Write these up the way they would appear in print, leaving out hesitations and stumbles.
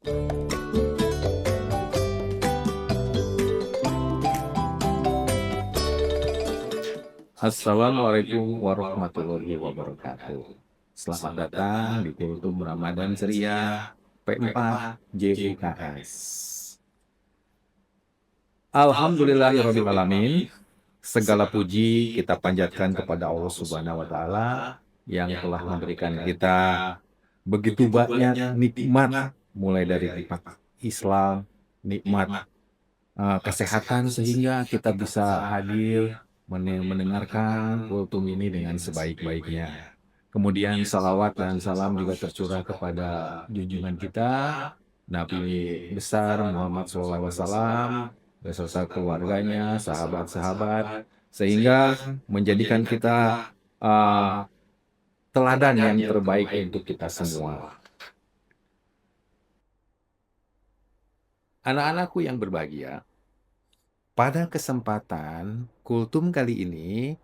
Assalamualaikum warahmatullahi wabarakatuh. Selamat datang di Kultum Ramadan Ceria P4 JUKS. Alhamdulillahirabbil alamin. Segala puji kita panjatkan kepada Allah Subhanahu wa taala yang telah memberikan kita begitu banyak nikmat, mulai dari nikmat Islam, nikmat kesehatan, sehingga kita bisa hadir mendengarkan kultum ini dengan sebaik-baiknya. Kemudian salawat dan salam juga tercurah kepada junjungan kita Nabi besar Muhammad SAW beserta keluarganya, sahabat-sahabat, sehingga menjadikan kita uh, teladan yang terbaik untuk kita semua. Anak-anakku yang berbahagia, pada kesempatan kultum kali ini,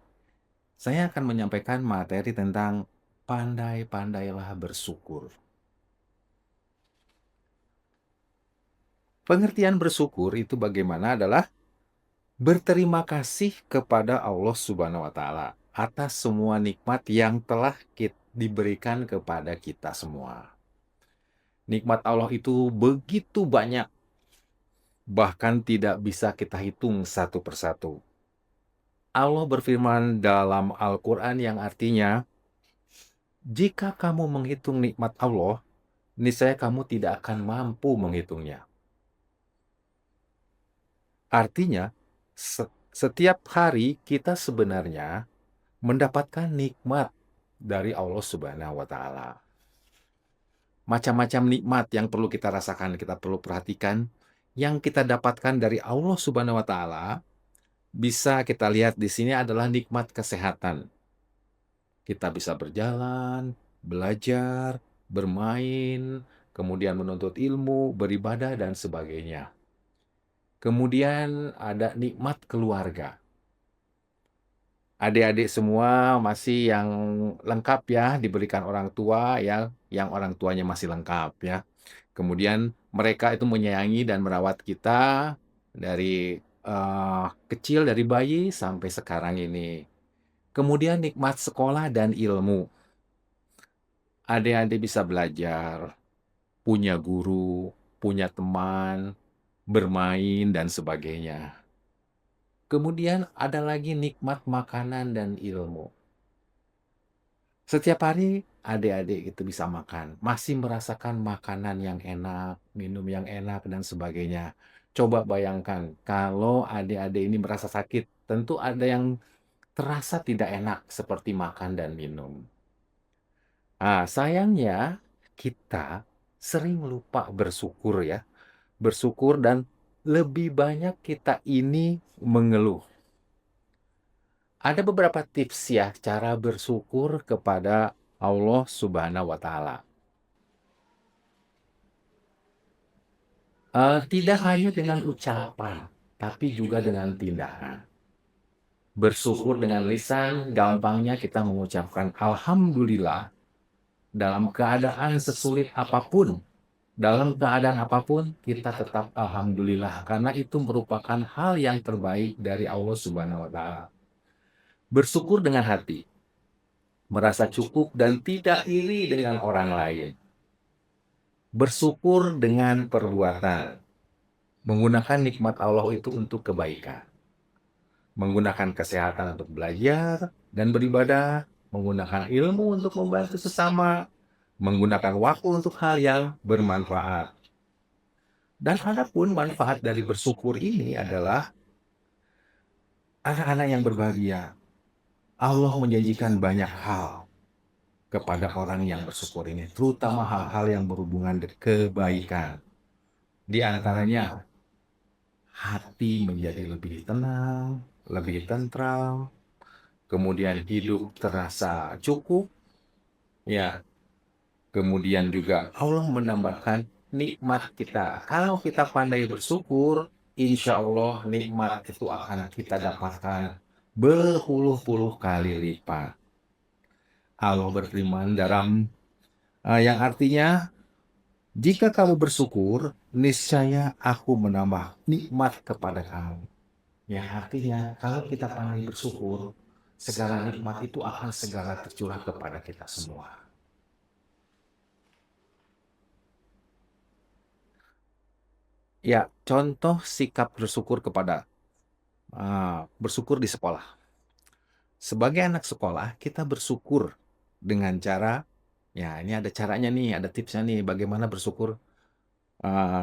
saya akan menyampaikan materi tentang pandai-pandailah bersyukur. Pengertian bersyukur itu bagaimana adalah berterima kasih kepada Allah Subhanahu wa taala atas semua nikmat yang telah diberikan kepada kita semua. Nikmat Allah itu begitu banyak, bahkan tidak bisa kita hitung satu persatu. Allah berfirman dalam Al-Quran yang artinya, jika kamu menghitung nikmat Allah, niscaya kamu tidak akan mampu menghitungnya. Artinya, setiap hari kita sebenarnya mendapatkan nikmat dari Allah Subhanahu wa taala. Macam-macam nikmat yang perlu kita rasakan, kita perlu perhatikan, yang kita dapatkan dari Allah Subhanahu wa taala, bisa kita lihat di sini adalah nikmat kesehatan. Kita bisa berjalan, belajar, bermain, kemudian menuntut ilmu, beribadah, dan sebagainya. Kemudian ada nikmat keluarga. Adik-adik semua masih yang lengkap ya, diberikan orang tua ya, yang orang tuanya masih lengkap ya. Kemudian mereka itu menyayangi dan merawat kita dari kecil, dari bayi sampai sekarang ini. Kemudian nikmat sekolah dan ilmu. Adik-adik bisa belajar, punya guru, punya teman, bermain, dan sebagainya. Kemudian ada lagi nikmat makanan dan ilmu. Setiap hari adik-adik itu bisa makan, masih merasakan makanan yang enak, minum yang enak, dan sebagainya. Coba bayangkan, kalau adik-adik ini merasa sakit, tentu ada yang terasa tidak enak seperti makan dan minum. Sayangnya kita sering lupa bersyukur ya. Bersyukur dan lebih banyak kita ini mengeluh. Ada beberapa tips ya cara bersyukur kepada Allah Subhanahu wa taala. Tidak hanya dengan ucapan, tapi juga dengan tindakan. Bersyukur dengan lisan, gampangnya kita mengucapkan alhamdulillah dalam keadaan sesulit apapun. Dalam keadaan apapun, kita tetap alhamdulillah, karena itu merupakan hal yang terbaik dari Allah Subhanahu wa taala. Bersyukur dengan hati, merasa cukup dan tidak iri dengan orang lain. Bersyukur dengan perbuatan, menggunakan nikmat Allah itu untuk kebaikan. Menggunakan kesehatan untuk belajar dan beribadah, menggunakan ilmu untuk membantu sesama, menggunakan waktu untuk hal yang bermanfaat. Dan adapun manfaat dari bersyukur ini adalah anak-anak yang berbahagia. Allah menjanjikan banyak hal kepada orang yang bersyukur ini, terutama hal-hal yang berhubungan dengan kebaikan. Di antaranya, hati menjadi lebih tenang, lebih tentram, kemudian hidup terasa cukup, ya. Kemudian juga Allah menambahkan nikmat kita. Kalau kita pandai bersyukur, insya Allah nikmat itu akan kita dapatkan berpuluh-puluh kali lipat. Allah berfirman dalam yang artinya, Jika kamu bersyukur, niscaya aku menambah nikmat kepada kamu. Yang artinya, kalau kita pandai bersyukur, segala nikmat itu akan segera tercurah kepada kita semua. Ya, contoh sikap bersyukur bersyukur di sekolah. Sebagai anak sekolah, kita bersyukur dengan cara, ya ini ada caranya nih, ada tipsnya nih, bagaimana bersyukur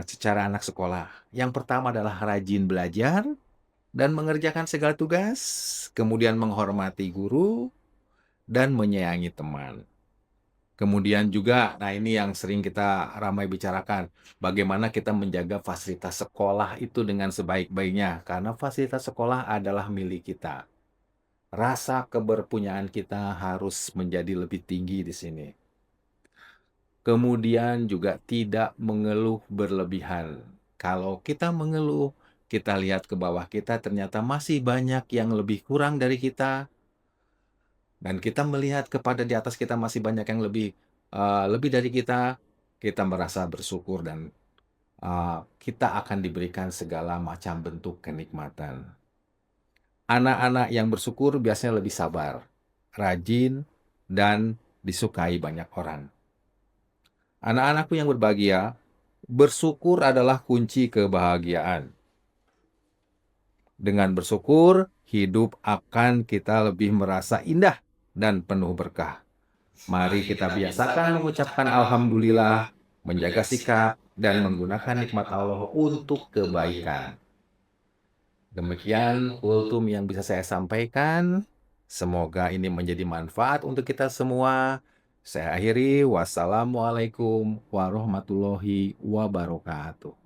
secara anak sekolah. Yang pertama adalah rajin belajar dan mengerjakan segala tugas, kemudian menghormati guru dan menyayangi teman. Kemudian juga, nah ini yang sering kita ramai bicarakan, bagaimana kita menjaga fasilitas sekolah itu dengan sebaik-baiknya, karena fasilitas sekolah adalah milik kita. Rasa keberpunyaan kita harus menjadi lebih tinggi di sini. Kemudian juga tidak mengeluh berlebihan. Kalau kita mengeluh, kita lihat ke bawah kita ternyata masih banyak yang lebih kurang dari kita, dan kita melihat kepada di atas kita masih banyak yang lebih dari kita merasa bersyukur dan kita akan diberikan segala macam bentuk kenikmatan. Anak-anak yang bersyukur biasanya lebih sabar, rajin, dan disukai banyak orang. Anak-anakku yang berbahagia, bersyukur adalah kunci kebahagiaan. Dengan bersyukur, hidup akan kita lebih merasa indah dan penuh berkah. Mari kita biasakan mengucapkan alhamdulillah, menjaga sikap, dan menggunakan nikmat Allah untuk kebaikan. Demikian kultum yang bisa saya sampaikan. Semoga ini menjadi manfaat untuk kita semua. Saya akhiri, wassalamualaikum warahmatullahi wabarakatuh.